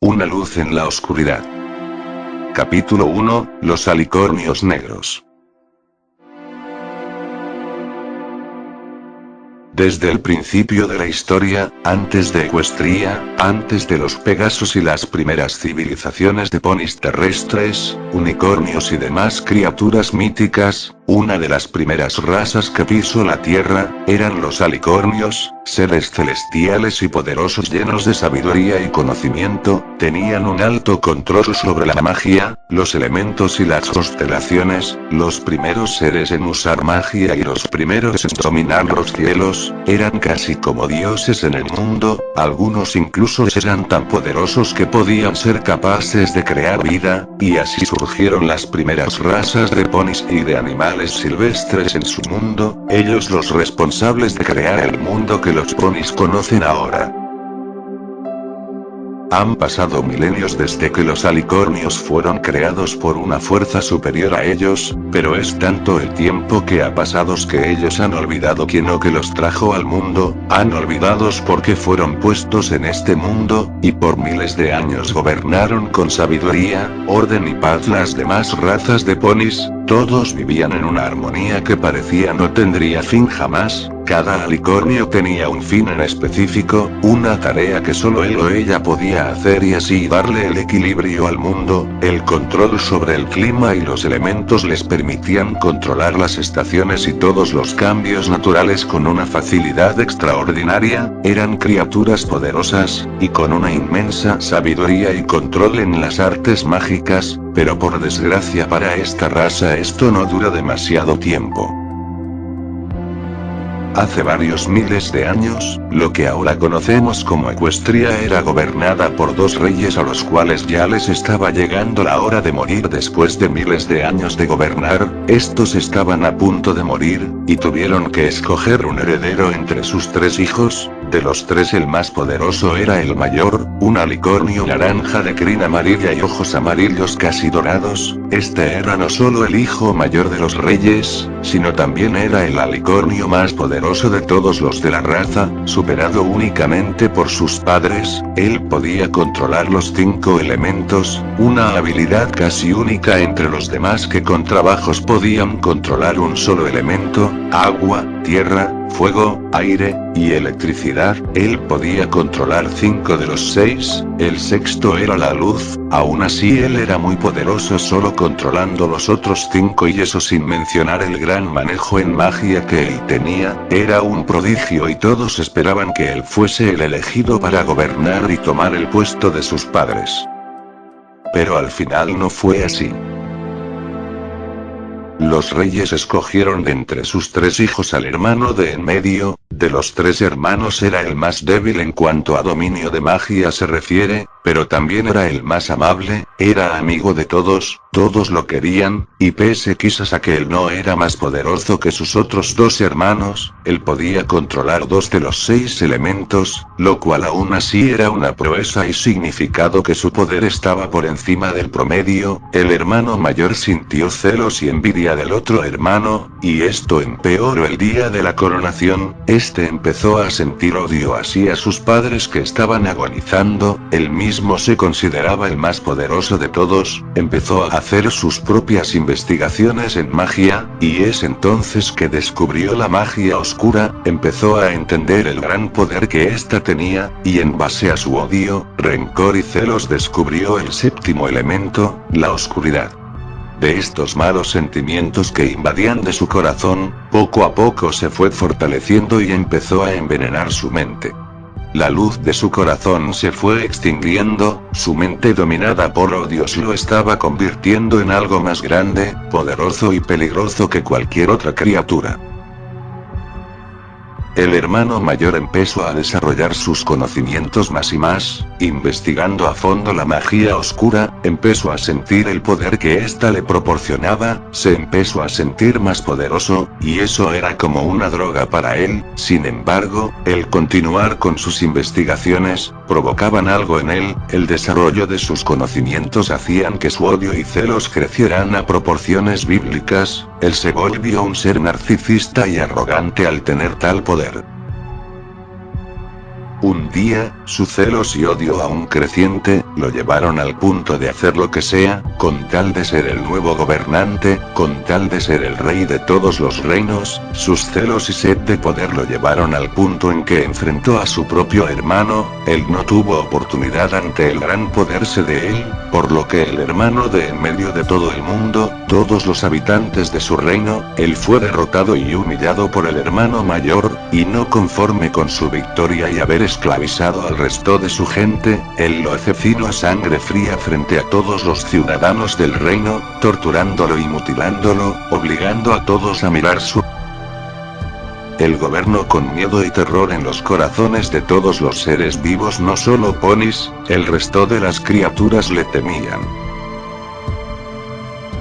Una luz en la oscuridad. Capítulo 1, Los alicornios negros. Desde el principio de la historia, antes de Equestria, antes de los Pegasos y las primeras civilizaciones de ponis terrestres, unicornios y demás criaturas míticas, una de las primeras razas que pisó la Tierra, eran los alicornios, seres celestiales y poderosos llenos de sabiduría y conocimiento, tenían un alto control sobre la magia, los elementos y las constelaciones, los primeros seres en usar magia y los primeros en dominar los cielos, eran casi como dioses en el mundo, algunos incluso eran tan poderosos que podían ser capaces de crear vida, y así surgieron las primeras razas de ponis y de animales silvestres en su mundo, ellos los responsables de crear el mundo que los ponis conocen ahora. Han pasado milenios desde que los alicornios fueron creados por una fuerza superior a ellos, pero es tanto el tiempo que ha pasado que ellos han olvidado quién o que los trajo al mundo, han olvidados por qué fueron puestos en este mundo, y por miles de años gobernaron con sabiduría, orden y paz las demás razas de ponis, todos vivían en una armonía que parecía no tendría fin jamás. Cada alicornio tenía un fin en específico, una tarea que solo él o ella podía hacer y así darle el equilibrio al mundo, el control sobre el clima y los elementos les permitían controlar las estaciones y todos los cambios naturales con una facilidad extraordinaria, eran criaturas poderosas, y con una inmensa sabiduría y control en las artes mágicas, pero por desgracia para esta raza esto no dura demasiado tiempo. Hace varios miles de años, lo que ahora conocemos como Equestria era gobernada por dos reyes a los cuales ya les estaba llegando la hora de morir después de miles de años de gobernar, estos estaban a punto de morir, y tuvieron que escoger un heredero entre sus tres hijos, de los tres el más poderoso era el mayor, un alicornio naranja de crin amarilla y ojos amarillos casi dorados, este era no solo el hijo mayor de los reyes, sino también era el alicornio más poderoso de todos los de la raza, superado únicamente por sus padres, él podía controlar los 5 elementos, una habilidad casi única entre los demás que con trabajos podían controlar un solo elemento, agua, tierra, fuego, aire, y electricidad, él podía controlar 5 de los 6, el sexto era la luz, aún así él era muy poderoso solo controlando los otros 5 y eso sin mencionar el gran manejo en magia que él tenía, era un prodigio y todos esperaban que él fuese el elegido para gobernar y tomar el puesto de sus padres. Pero al final no fue así. Los reyes escogieron de entre sus 3 hijos al hermano de en medio, de los 3 hermanos era el más débil en cuanto a dominio de magia se refiere, pero también era el más amable, era amigo de todos lo querían, y pese quizás a que él no era más poderoso que sus otros 2 hermanos, él podía controlar 2 de los 6 elementos, lo cual aún así era una proeza y significado que su poder estaba por encima del promedio, el hermano mayor sintió celos y envidia del otro hermano, y esto empeoró el día de la coronación, este empezó a sentir odio hacia sus padres que estaban agonizando, él mismo se consideraba el más poderoso de todos, empezó a hacer sus propias investigaciones en magia, y es entonces que descubrió la magia oscura, empezó a entender el gran poder que ésta tenía, y en base a su odio, rencor y celos descubrió el séptimo elemento, la oscuridad. De estos malos sentimientos que invadían de su corazón, poco a poco se fue fortaleciendo y empezó a envenenar su mente. La luz de su corazón se fue extinguiendo, su mente dominada por odios lo estaba convirtiendo en algo más grande, poderoso y peligroso que cualquier otra criatura. El hermano mayor empezó a desarrollar sus conocimientos más y más, investigando a fondo la magia oscura, empezó a sentir el poder que ésta le proporcionaba, se empezó a sentir más poderoso, y eso era como una droga para él, sin embargo, el continuar con sus investigaciones, provocaban algo en él, el desarrollo de sus conocimientos hacían que su odio y celos crecieran a proporciones bíblicas, él se volvió un ser narcisista y arrogante al tener tal poder. Un día, su celos y odio aún creciente, lo llevaron al punto de hacer lo que sea, con tal de ser el nuevo gobernante, con tal de ser el rey de todos los reinos. Sus celos y sed de poder lo llevaron al punto en que enfrentó a su propio hermano. Él no tuvo oportunidad ante el gran poderse de él, por lo que el hermano de en medio de todo el mundo, todos los habitantes de su reino, él fue derrotado y humillado por el hermano mayor, y no conforme con su victoria y haber esclavizado al resto de su gente, él lo asesinó a sangre fría frente a todos los ciudadanos del reino, torturándolo y mutilándolo, obligando a todos a mirar su él gobernó con miedo y terror en los corazones de todos los seres vivos, no solo ponis, el resto de las criaturas le temían.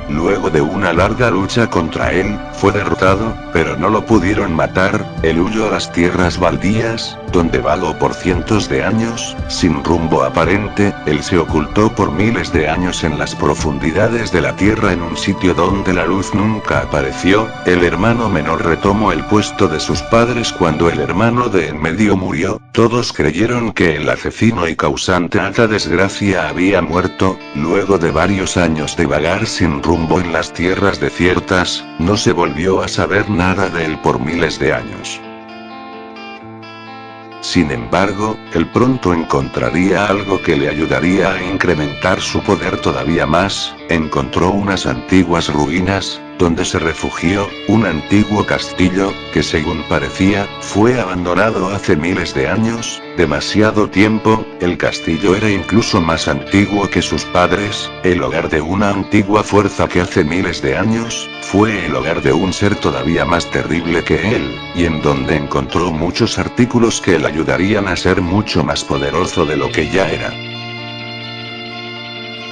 Luego de una larga lucha contra él, fue derrotado, pero no lo pudieron matar. Él huyó a las tierras baldías, donde vagó por cientos de años, sin rumbo aparente. Él se ocultó por miles de años en las profundidades de la tierra en un sitio donde la luz nunca apareció. El hermano menor retomó el puesto de sus padres cuando el hermano de en medio murió. Todos creyeron que el asesino y causante de esta desgracia había muerto. Luego de varios años de vagar sin rumbo en las tierras desiertas, no se volvió a saber nada de él por miles de años. Sin embargo, él pronto encontraría algo que le ayudaría a incrementar su poder todavía más. Encontró unas antiguas ruinas, donde se refugió, un antiguo castillo, que según parecía, fue abandonado hace miles de años, demasiado tiempo. El castillo era incluso más antiguo que sus padres, el hogar de una antigua fuerza que hace miles de años, fue el hogar de un ser todavía más terrible que él, y en donde encontró muchos artículos que le ayudarían a ser mucho más poderoso de lo que ya era.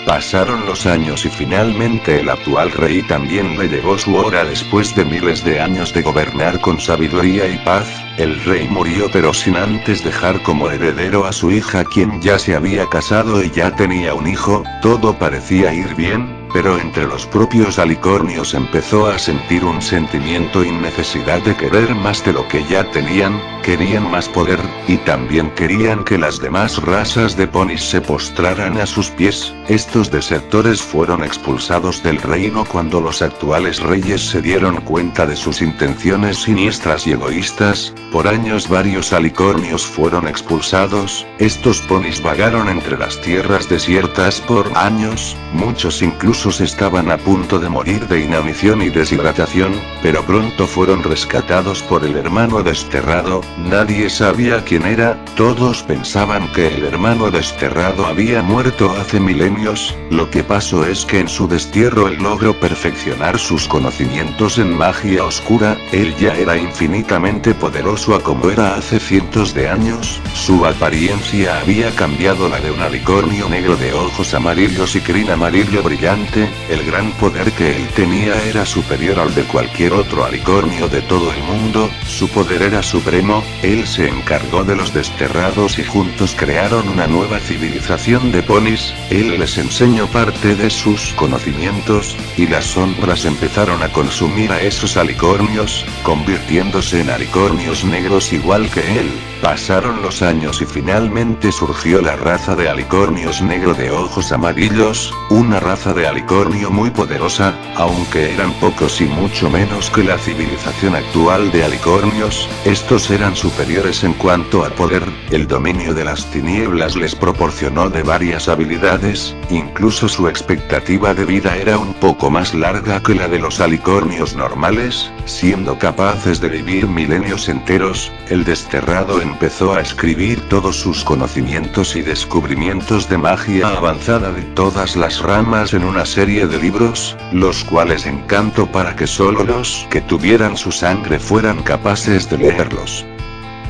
Pasaron los años y finalmente el actual rey también le llegó su hora después de miles de años de gobernar con sabiduría y paz. El rey murió pero sin antes dejar como heredero a su hija, quien ya se había casado y ya tenía un hijo. Todo parecía ir bien, pero entre los propios alicornios empezó a sentir un sentimiento y necesidad de querer más de lo que ya tenían. Querían más poder, y también querían que las demás razas de ponis se postraran a sus pies. Estos desertores fueron expulsados del reino cuando los actuales reyes se dieron cuenta de sus intenciones siniestras y egoístas. Por años varios alicornios fueron expulsados. Estos ponis vagaron entre las tierras desiertas por años, muchos incluso estaban a punto de morir de inanición y deshidratación, pero pronto fueron rescatados por el hermano desterrado. Nadie sabía quién era, todos pensaban que el hermano desterrado había muerto hace milenios. Lo que pasó es que en su destierro él logró perfeccionar sus conocimientos en magia oscura. Él ya era infinitamente poderoso a como era hace cientos de años. Su apariencia había cambiado, la de un alicornio negro de ojos amarillos y crin amarillo brillante. El gran poder que él tenía era superior al de cualquier otro alicornio de todo el mundo. Su poder era supremo. Él se encargó de los desterrados y juntos crearon una nueva civilización de ponis. Él les enseñó parte de sus conocimientos, y las sombras empezaron a consumir a esos alicornios, convirtiéndose en alicornios negros igual que él. Pasaron los años y finalmente surgió la raza de alicornios negro de ojos amarillos, una raza de alicornio muy poderosa, aunque eran pocos y mucho menos que la civilización actual de alicornios. Estos eran superiores en cuanto a poder. El dominio de las tinieblas les proporcionó de varias habilidades, incluso su expectativa de vida era un poco más larga que la de los alicornios normales, siendo capaces de vivir milenios enteros. El desterrado empezó a escribir todos sus conocimientos y descubrimientos de magia avanzada de todas las ramas en una serie de libros, los cuales encantó para que solo los que tuvieran su sangre fueran capaces de leerlos.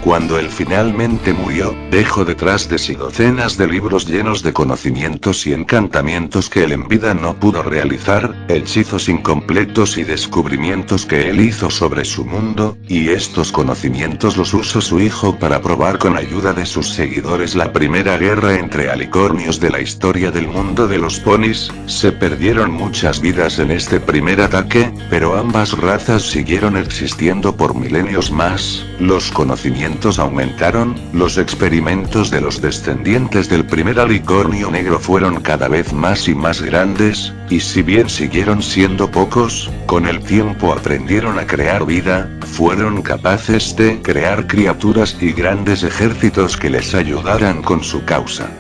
Cuando él finalmente murió, dejó detrás de sí docenas de libros llenos de conocimientos y encantamientos que él en vida no pudo realizar, hechizos incompletos y descubrimientos que él hizo sobre su mundo, y estos conocimientos los usó su hijo para probar con ayuda de sus seguidores la primera guerra entre alicornios de la historia del mundo de los ponis. Se perdieron muchas vidas en este primer ataque, pero ambas razas siguieron existiendo por milenios más. Los conocimientos conocimientos aumentaron, los experimentos de los descendientes del primer alicornio negro fueron cada vez más y más grandes, y si bien siguieron siendo pocos, con el tiempo aprendieron a crear vida, fueron capaces de crear criaturas y grandes ejércitos que les ayudaran con su causa.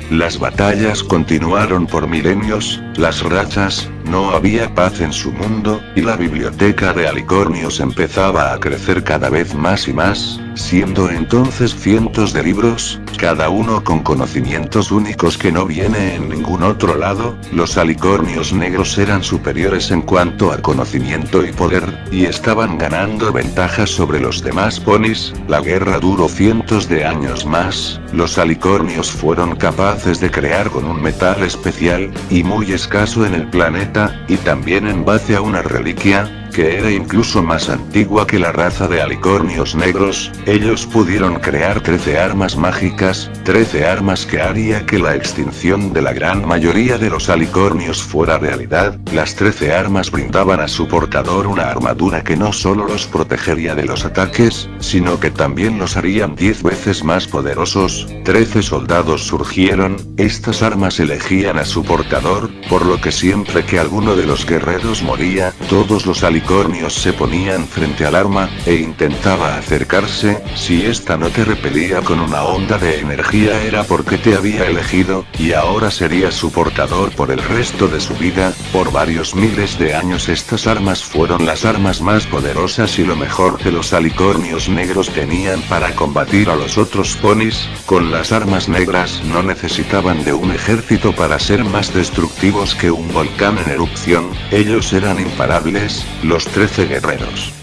Las batallas continuaron por milenios, las razas, no había paz en su mundo, y la biblioteca de alicornios empezaba a crecer cada vez más y más, siendo entonces cientos de libros, cada uno con conocimientos únicos que no viene en ningún otro lado. Los alicornios negros eran superiores en cuanto a conocimiento y poder, y estaban ganando ventajas sobre los demás ponis. La guerra duró cientos de años más, los alicornios fueron capaces de crear con un metal especial, y muy escaso en el planeta, y también en base a una reliquia, que era incluso más antigua que la raza de alicornios negros, ellos pudieron crear 13 armas mágicas, 13 armas que haría que la extinción de la gran mayoría de los alicornios fuera realidad. Las 13 armas brindaban a su portador una armadura que no solo los protegería de los ataques, sino que también los harían 10 veces más poderosos. 13 soldados surgieron, estas armas elegían a su portador, por lo que siempre que alguno de los guerreros moría, todos los alicornios se ponían frente al arma, e intentaba acercarse. Si esta no te repelía con una onda de energía era porque te había elegido, y ahora sería su portador por el resto de su vida. Por varios miles de años estas armas fueron las armas más poderosas y lo mejor que los alicornios negros tenían para combatir a los otros ponis. Con las armas negras no necesitaban de un ejército para ser más destructivos que un volcán en erupción, ellos eran imparables, los 13 guerreros.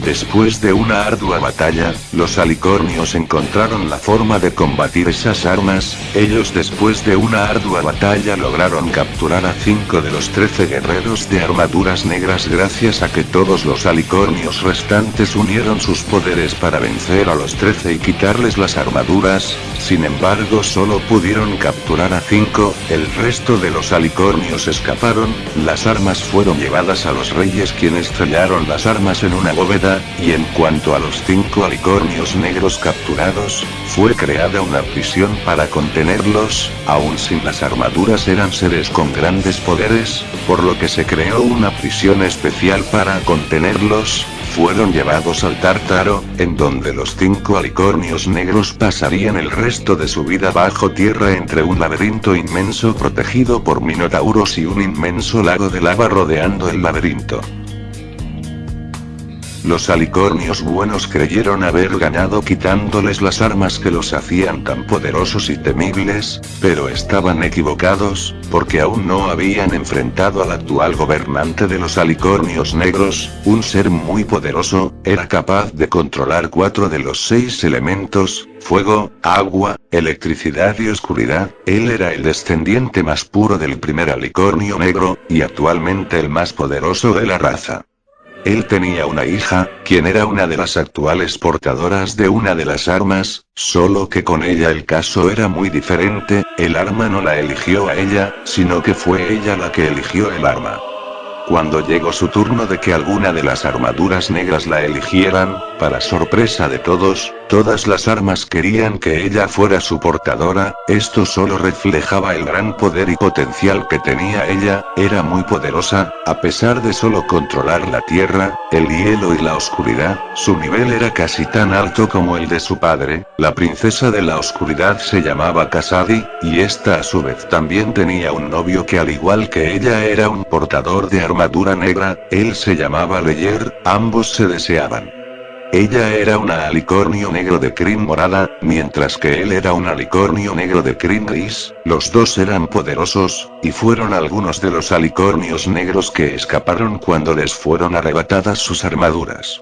Después de una ardua batalla, los alicornios encontraron la forma de combatir esas armas. Ellos después de una ardua batalla lograron capturar a 5 de los 13 guerreros de armaduras negras gracias a que todos los alicornios restantes unieron sus poderes para vencer a los 13 y quitarles las armaduras. Sin embargo solo pudieron capturar a 5, el resto de los alicornios escaparon, las armas fueron llevadas a los reyes quienes sellaron las armas en una bóveda. Y en cuanto a los 5 alicornios negros capturados, fue creada una prisión para contenerlos. Aún sin las armaduras eran seres con grandes poderes, por lo que se creó una prisión especial para contenerlos. Fueron llevados al Tártaro, en donde los 5 alicornios negros pasarían el resto de su vida bajo tierra entre un laberinto inmenso protegido por minotauros y un inmenso lago de lava rodeando el laberinto. Los alicornios buenos creyeron haber ganado quitándoles las armas que los hacían tan poderosos y temibles, pero estaban equivocados, porque aún no habían enfrentado al actual gobernante de los alicornios negros, un ser muy poderoso, era capaz de controlar 4 de los 6 elementos, fuego, agua, electricidad y oscuridad. Él era el descendiente más puro del primer alicornio negro, y actualmente el más poderoso de la raza. Él tenía una hija, quien era una de las actuales portadoras de una de las armas, solo que con ella el caso era muy diferente, el arma no la eligió a ella, sino que fue ella la que eligió el arma. Cuando llegó su turno de que alguna de las armaduras negras la eligieran, para sorpresa de todos, todas las armas querían que ella fuera su portadora. Esto solo reflejaba el gran poder y potencial que tenía ella, era muy poderosa, a pesar de solo controlar la tierra, el hielo y la oscuridad, su nivel era casi tan alto como el de su padre. La princesa de la oscuridad se llamaba Kasadi, y esta a su vez también tenía un novio que al igual que ella era un portador de armadura negra, él se llamaba Leyer, ambos se deseaban. Ella era una alicornio negro de crin morada, mientras que él era un alicornio negro de crin gris. Los dos eran poderosos, y fueron algunos de los alicornios negros que escaparon cuando les fueron arrebatadas sus armaduras.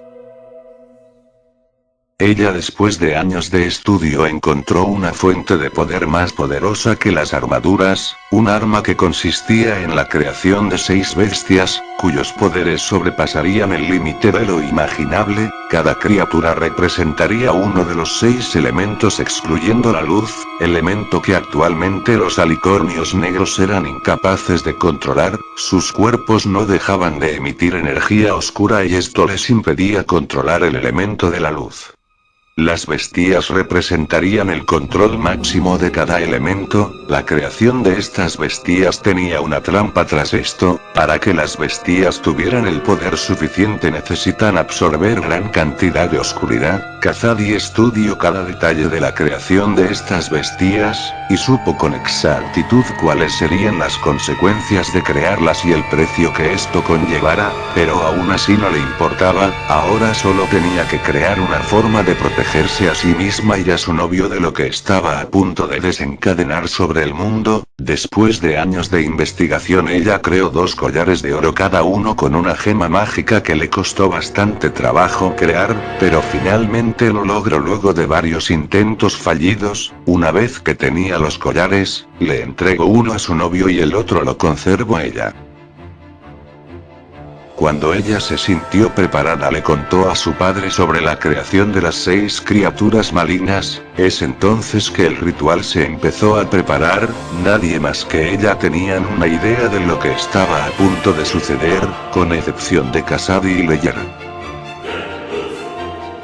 Ella después de años de estudio encontró una fuente de poder más poderosa que las armaduras, Un arma que consistía en la creación de 6 bestias, cuyos poderes sobrepasarían el límite de lo imaginable. Cada criatura representaría uno de los 6 elementos excluyendo la luz, elemento que actualmente los alicornios negros eran incapaces de controlar. Sus cuerpos no dejaban de emitir energía oscura y esto les impedía controlar el elemento de la luz. Las bestias representarían el control máximo de cada elemento. La creación de estas bestias tenía una trampa tras esto. Para que las bestias tuvieran el poder suficiente necesitan absorber gran cantidad de oscuridad. Kazadi estudió cada detalle de la creación de estas bestias, y supo con exactitud cuáles serían las consecuencias de crearlas y el precio que esto conllevara, pero aún así no le importaba. Ahora solo tenía que crear una forma de protegerse a sí misma y a su novio de lo que estaba a punto de desencadenar sobre el mundo. Después de años de investigación ella creó 2 collares de oro cada uno con una gema mágica que le costó bastante trabajo crear, pero finalmente lo logró luego de varios intentos fallidos. Una vez que tenía los collares, le entregó uno a su novio y el otro lo conservó a ella. Cuando ella se sintió preparada le contó a su padre sobre la creación de las 6 criaturas malignas. Es entonces que el ritual se empezó a preparar. Nadie más que ella tenían una idea de lo que estaba a punto de suceder, con excepción de Kazadi y Leyer.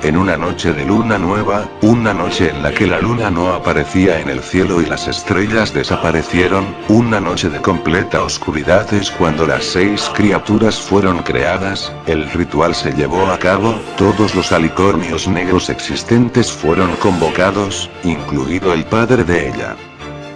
En una noche de luna nueva, una noche en la que la luna no aparecía en el cielo y las estrellas desaparecieron, una noche de completa oscuridad es cuando las 6 criaturas fueron creadas. El ritual se llevó a cabo, todos los alicornios negros existentes fueron convocados, incluido el padre de ella.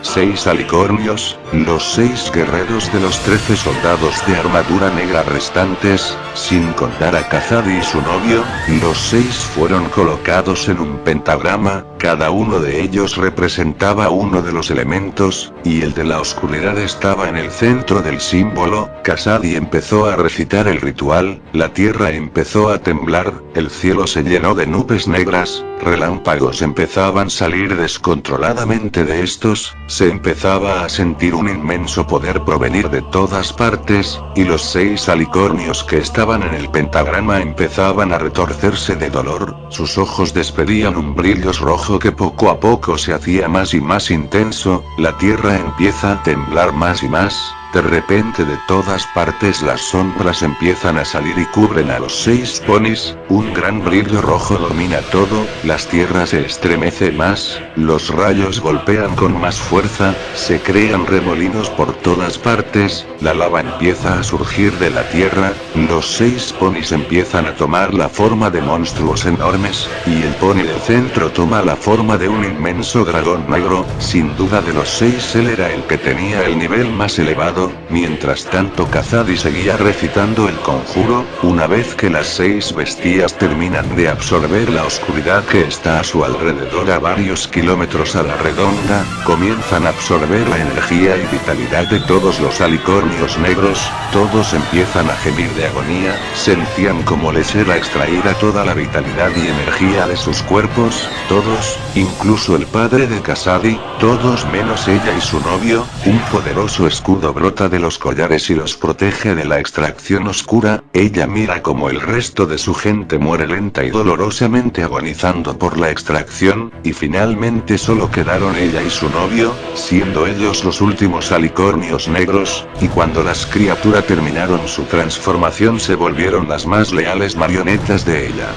6 alicornios, los 6 guerreros de los 13 soldados de armadura negra restantes, sin contar a Kazadi y su novio. Los 6 fueron colocados en un pentagrama, cada uno de ellos representaba uno de los elementos, y el de la oscuridad estaba en el centro del símbolo. Kazadi empezó a recitar el ritual, la tierra empezó a temblar, el cielo se llenó de nubes negras, relámpagos empezaban a salir descontroladamente de estos, se empezaba a sentir un inmenso poder provenir de todas partes, y los 6 alicornios que estaban en el pentagrama empezaban a retorcerse de dolor. Sus ojos despedían un brillo rojo que poco a poco se hacía más y más intenso. La tierra empieza a temblar más y más. De repente de todas partes las sombras empiezan a salir y cubren a los 6 ponis, un gran brillo rojo domina todo, las tierras se estremecen más, los rayos golpean con más fuerza, se crean remolinos por todas partes, la lava empieza a surgir de la tierra, los 6 ponis empiezan a tomar la forma de monstruos enormes, y el pony del centro toma la forma de un inmenso dragón negro. Sin duda de los 6 él era el que tenía el nivel más elevado. Mientras tanto Kazadi seguía recitando el conjuro. Una vez que las 6 bestias terminan de absorber la oscuridad que está a su alrededor a varios kilómetros a la redonda, comienzan a absorber la energía y vitalidad de todos los alicornios negros. Todos empiezan a gemir de agonía, sentían como les era extraída toda la vitalidad y energía de sus cuerpos. Todos, incluso el padre de Kazadi, todos menos ella y su novio. Un poderoso escudo brota de los collares y los protege de la extracción oscura. Ella mira como el resto de su gente muere lenta y dolorosamente agonizando por la extracción, y finalmente solo quedaron ella y su novio, siendo ellos los últimos alicornios negros, y cuando las criaturas terminaron su transformación se volvieron las más leales marionetas de ella.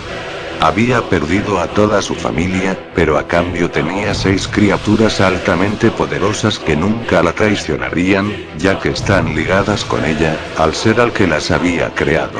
Había perdido a toda su familia, pero a cambio tenía 6 criaturas altamente poderosas que nunca la traicionarían, ya que están ligadas con ella, al ser al que las había creado.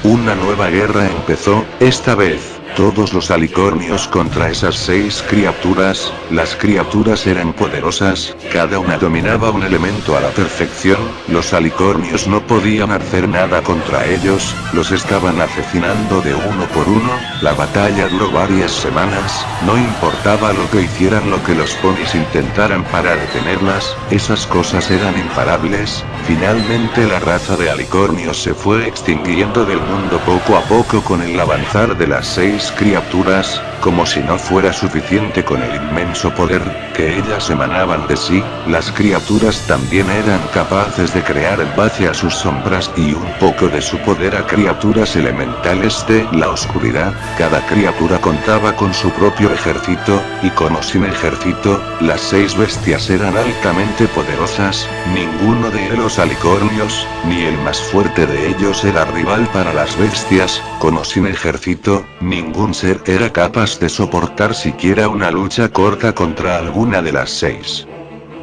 Una nueva guerra empezó, esta vez, todos los alicornios contra esas 6 criaturas. Las criaturas eran poderosas, cada una dominaba un elemento a la perfección, los alicornios no podían hacer nada contra ellos, los estaban asesinando de uno por uno. La batalla duró varias semanas, no importaba lo que hicieran, lo que los ponis intentaran para detenerlas, esas cosas eran imparables. Finalmente la raza de alicornios se fue extinguiendo del mundo poco a poco con el avanzar de las 6 criaturas. Como si no fuera suficiente con el inmenso poder que ellas emanaban de sí, las criaturas también eran capaces de crear en base a sus sombras y un poco de su poder a criaturas elementales de la oscuridad. Cada criatura contaba con su propio ejército, y con o sin ejército, las 6 bestias eran altamente poderosas. Ninguno de los alicornios, ni el más fuerte de ellos era rival para las bestias. Con o sin ejército, ningún ser era capaz de soportar siquiera una lucha corta contra alguna de las 6.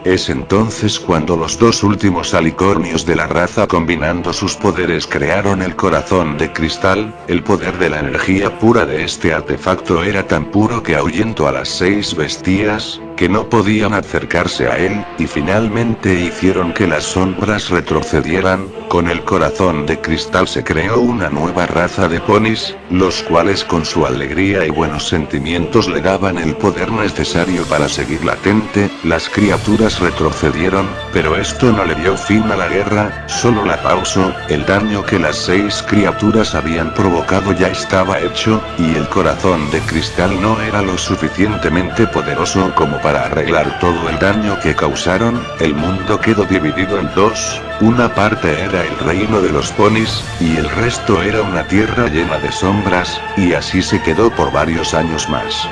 Es entonces cuando los 2 últimos alicornios de la raza, combinando sus poderes, crearon el corazón de cristal. El poder de la energía pura de este artefacto era tan puro que ahuyentó a las 6 bestias, que no podían acercarse a él, y finalmente hicieron que las sombras retrocedieran. Con el corazón de cristal se creó una nueva raza de ponis, los cuales con su alegría y buenos sentimientos le daban el poder necesario para seguir latente. Las criaturas retrocedieron, pero esto no le dio fin a la guerra, solo la pausó. El daño que las 6 criaturas habían provocado ya estaba hecho, y el corazón de cristal no era lo suficientemente poderoso como para arreglar todo el daño que causaron. El mundo quedó dividido en 2, una parte era el reino de los ponis, y el resto era una tierra llena de sombras, y así se quedó por varios años más.